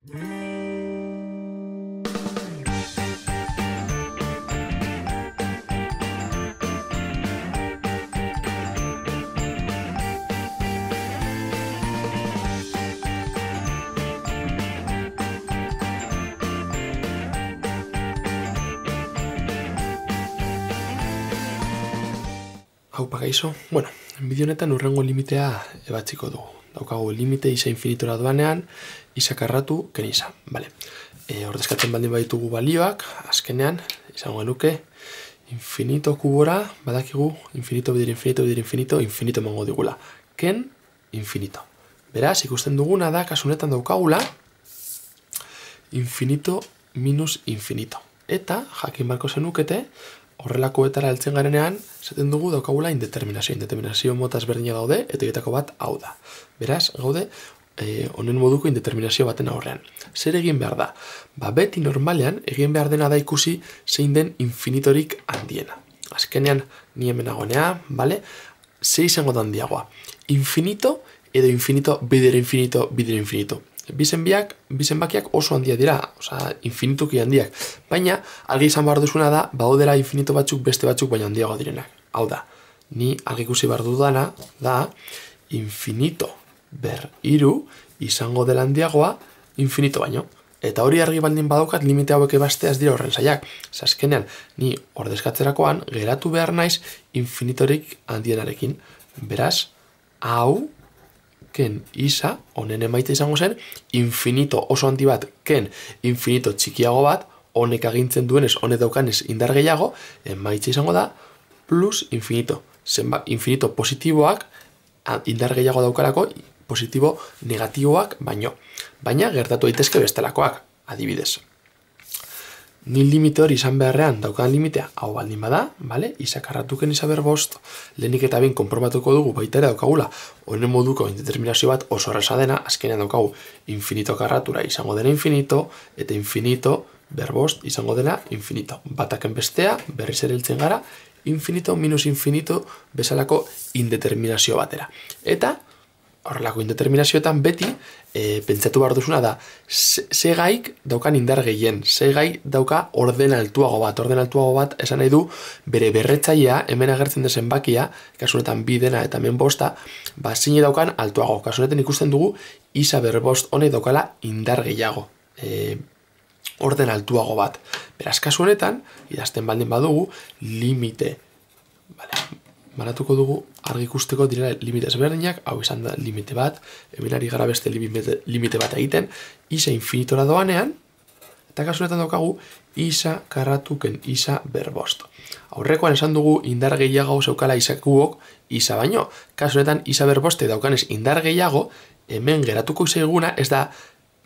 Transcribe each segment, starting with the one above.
Hau pagaizo, bueno, bideo honetan urrengo limitea ebatziko dugu. Daukagu limite isa infinitora doanean, isa karratu ken isa, bale. Ordezkatzen baldin baditugu balioak, azkenean, izango genuke, infinito kubora, badakigu, infinito bider infinito, infinito emango digula. Ken, infinito. Beraz, ikusten duguna da, kasunetan daukagula, infinito minus infinito. Eta, jakin barko zenukete, horrelakoetara heltzen garenean, zaten dugu daukagula indeterminazio. Indeterminazio mota ezberdina daude, eta egitako bat hau da. Beraz, gaude, honen moduko indeterminazio baten aurrean. Zer egin behar da? Beti normalean, egin behar dena da ikusi zein den infinitorik handiena. Azkenean, ni hemen agonea, bale? Ze izango da handiagoa? Infinito edo infinito, bider infinito. Bizenbakiak oso handia dira, infinituki handiak. Baina, argi izan behar duzuna da, baudela infinito batzuk beste batzuk baina handiago direnak. Hau da, ni argi ikusi behar dudana da, infinito ber iru izango dela handiagoa infinito baino. Eta hori argi baldin badaukat limite hauek ebasteaz dira horren zaiak. Azkenean, ni ordezkatzerakoan geratu behar naiz infinitorik handienarekin. Beraz, hau ken isa, honen emaitza izango zen, infinito oso handi bat, ken infinito txikiago bat, honek agintzen duenez, honek daukanez indar gehiago, emaitza izango da, plus infinito. Infinito positiboak, indar gehiago daukarako, positibo negatiboak baino. Baina gertatu daitezke bestelakoak, adibidez. Ni limite hori izan beharrean daukan limitea, hau baldin bada, vale? Isa karratuken isa berbost, lehenik eta behin konprobatuko dugu baita ere daukagula, honen moduko indeterminazio bat oso erraza dena, azkenean daukagu infinito karratura izango dena infinito, eta infinito berbost izango dena infinito. Bataken bestea, berriz ere heltzen gara, infinito minus infinito bezalako indeterminazio batera. Eta, horrelako indeterminazioetan beti, pentsatu behar duzuna da, ze gaik daukan indar gehien, ze gai dauka orden altuago bat. Orden altuago bat esan nahi du bere berretzailea, hemen agertzen den zenbakia, kasunetan bi dena eta hemen bosta, zine daukan altuago. Kasunetan ikusten dugu, isa berbost honek daukala indar gehiago. Orden altuago bat. Beraz, kasu honetan, idazten baldin badugu, limite. Banatuko dugu, argi ikusteko direla limite ezberdinak, hau izan da limite bat, hemen ari gara beste limite bat egiten, isa infinitora doanean, eta kasunetan daukagu, isa karratuken isa berbost. Aurrekoan esan dugu indar gehiago zeukala isakuok, isa baino. Kasunetan isa berboste daukanez indar gehiago, hemen geratuko izaiguna ez da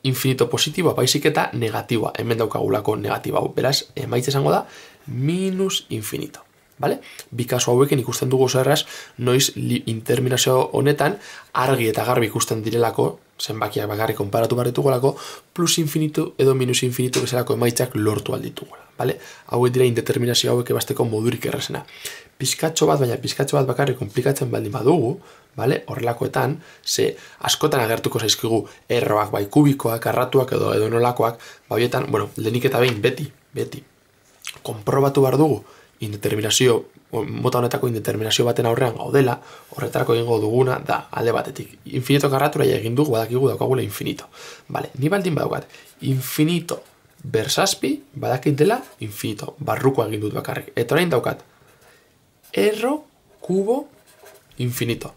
infinito positiboa, baizik eta negatiboa. Hemen daukagulako negatiboa. Beraz, emaitza izango da, minus infinito. Vale? Bi kasu hauekin ikusten dugu oso erraz, noiz interminazio honetan argi eta garbi ikusten direlako, zenbakiak bakarrik konparatu behar ditugolako, plus infinito edo minus infinito bezalako emaitzak lortu alditugola. Vale? Hauek dira indeterminazio hauek ebasteko modurik errazena. Pizkatxo bat bakarrik komplikatzen baldin badugu, vale? Horrelakoetan, ze askotan agertuko zaizkigu erroak, bai kubikoak, karratuak edo nolakoak, horietan, lehenik eta behin beti, konprobatu behar dugu, mota honetako indeterminazio baten aurrean gaudela, horretarako egingo duguna da alde batetik. Infinito karratura egin dugu, badakigu daukagula infinito. Vale, ni baldin badaukat, infinito bersazpi, badakit dela infinito, barruko egin dut bakarrik. Eta orain daukat, erro, kubo, infinito.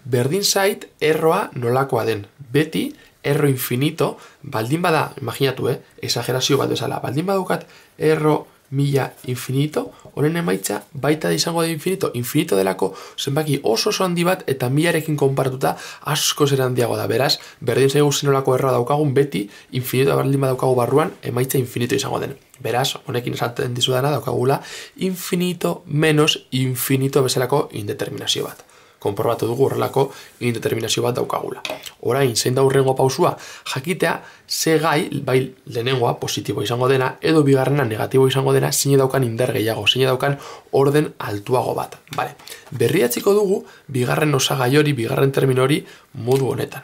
Berdin zait, erroa nolakoa den. Beti, erro infinito, baldin bada, imaginatu, exagerazio bat bezala, baldin badaukat, erro mila infinito, honen emaitza baita da izango da infinito delako zenbaki oso handi bat eta milarekin konparatuta asko zer handiago da. Beraz, berdin zaigu zenolako erroa daukagun beti, infinito baldin badaukagu barruan, emaitza infinito izango den. Beraz, honekin esaten dizudana daukagula infinito menos infinito bezalako indeterminazio bat. Konprobatu dugu horrelako indeterminazio bat daukagula. Orain, zein da hurrengo pausua, jakitea ze gai, bai lehenengoa positibo izango dena, edo bigarrena negatibo izango dena, zine daukan indar gehiago, zine daukan orden altuago bat. Vale. Berriatziko dugu, bigarren osagai hori, bigarren termino hori modu honetan.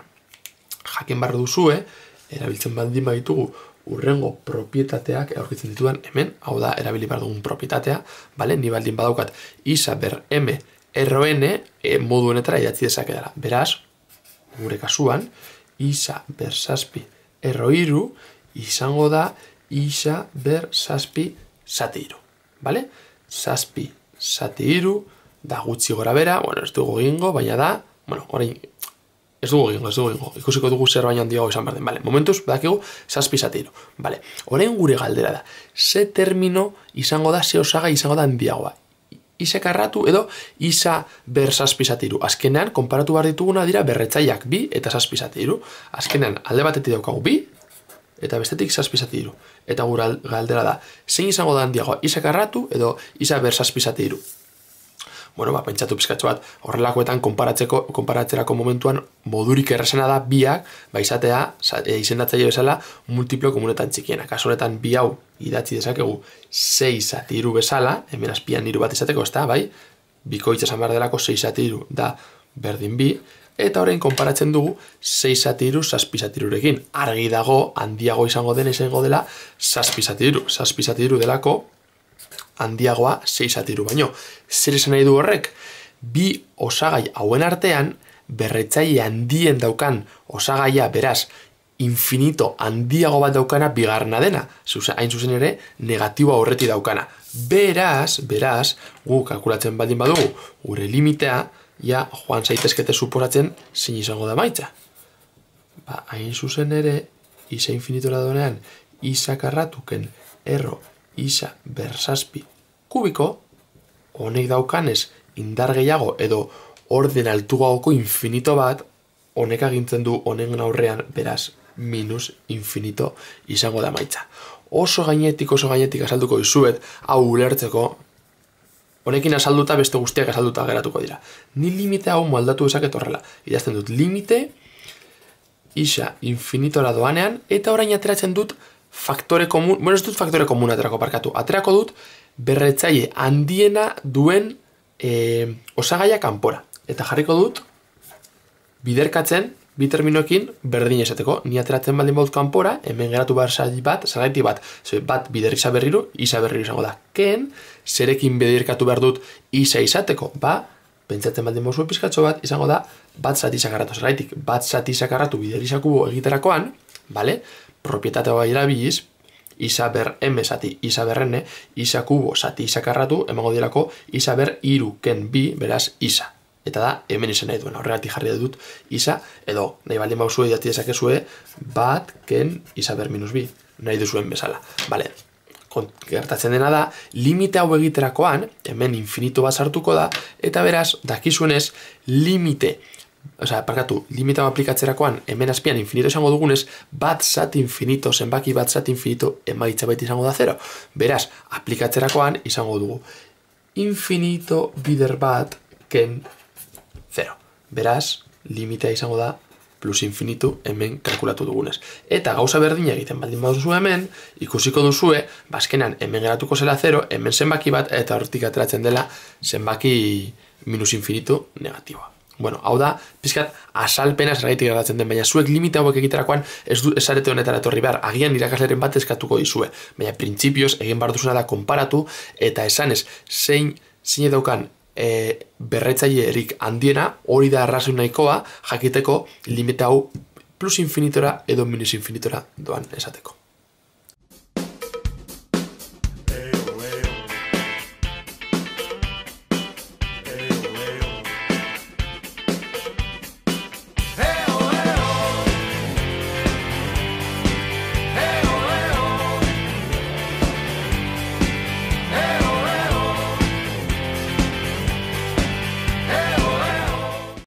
Jakin behar duzue, erabiltzen baldin baditugu urrengo propietateak aurkitzen ditudan hemen, hau da, erabili behar dugun propietatea, bale? Ni baldin badaukat isa ber m RON modu honetara idatzi dezakedala. Beraz, gure kasuan, isa ber zazpi RO3 izango da isa ber zazpi zati hiru. Bale? Zazpi zati hiru da gutxi gora bera, bueno, ez dugu egingo, baina da, bueno, orain, ez dugu egingo. Ikusiko dugu zer baina handiago izan behar den. Bale, momentuz, badakigu, zazpi zati hiru. Bale, orain gure galdera da. Ze termino izango da, ze osagai izango da handiagoa. Isa karratu edo isa ber zazpi zati hiru. Azkenean, konparatu behar dituguna dira berretzaileak 2 eta zazpi zati hiru. Azkenean, alde batetik daukagu 2, eta bestetik zazpi zati hiru. Eta gure galdera da, zein izango da handiagoa, isa karratu edo isa ber zazpi zati hiru. Bueno, pentsatu pizkatxo bat, horrelakoetan konparatzerako momentuan modurik errazena da biak, izatea izendatzaile bezala multiplo komunetan txikiena. Kasu honetan bi hau idatzi dezakegu 6 zati hiru bezala, hemen azpian hiru bat izateko, ezta, bai? Bikoitza esan behar delako 6 zati hiru da berdin 2, eta orain konparatzen dugu 6 zati hiru zazpi zati hirurekin. Argi dago, handiago izango den izango dela zazpi zati hiru. Zazpi zati hiru delako handiagoa 6 zati hiru baino. Zer esan nahi du horrek? Bi osagai hauen artean, berretzaile handien daukan osagaia, beraz, infinito handiago bat daukana bigarrena dena. Hain zuzen ere, negatiboa horreti daukana. Beraz, gu kalkulatzen baldin badugu, gure limitea, ja, joan zaitezkete suposatzen zein izango da maitza. Hain zuzen ere, isa infinitora donean, isa karratuken erro isa ber zazpi kubiko, honek daukanez indar gehiago edo orden altuagoko infinito bat, honek agintzen du honen aurrean, beraz, minus infinito izango da maitza. Oso gainetik azalduko dizuet, hau ulertzeko, honekin azalduta beste guztiak azalduta geratuko dira. Ni limite hau moldatu dezaket horrela. Idazten dut limite, isa infinitora doanean, eta orain ateratzen dut faktore komun, bueno, ez dut faktore komun aterako parkatu, aterako dut berretzaile handiena duen osagaia kanpora. Eta jarriko dut biderkatzen bi terminoekin berdin esateko. Ni ateratzen baldin baut kanpora, hemen geratu behar zagaiti bat, bat bider isa berriru izango da. Ken, zerekin biderkatu behar dut isa izateko, pentsatzen baldin bauzu pizkatxo bat, izango da bat zati sakarratu. Zergaitik, bat zati sakarratu bider isakubo egiterakoan, bale? Propietatea erabiliz, isa ber m zati isa ber n, isa kubo zati isa karratu, emango dirako isa ber hiru ken 2, beraz isa. Eta da, hemen izan nahi duen, horregatik jarri dut isa, edo nahi baldin bauzue idati dezakezue, bat ken isa ber minus 2, nahi duzuen bezala. Bale, gertatzen dena da, limite hau egiterakoan, hemen infinito bat sartuko da, eta beraz, dakizuenez, limite hau aplikatzerakoan, hemen azpian infinito izango dugunez, bat zati infinito, zenbaki bat zati infinito, emaitza baita izango da 0. Beraz, aplikatzerakoan izango dugu infinito bider bat ken 0. Beraz, limitea izango da plus infinitu hemen kalkulatu dugunez. Eta gauza berdina egiten baldin baduzu hemen, ikusiko duzue, bazkenan hemen geratuko zela 0, hemen zenbaki bat, eta hortik ateratzen dela zenbaki minus infinitu negatiboa. Bueno, hau da, pizkat, azalpena zergaitik gertatzen den, baina zuek limite hauek egiterakoan ez zarete honetara etorri behar, agian irakasleren bat eskatuko dizue, baina printzipioz egin behar duzuna da konparatu, eta esanez, zein daukan berretzailerik handiena, hori da arrazoi nahikoa, jakiteko limite hau plus infinitora edo minus infinitora doan esateko.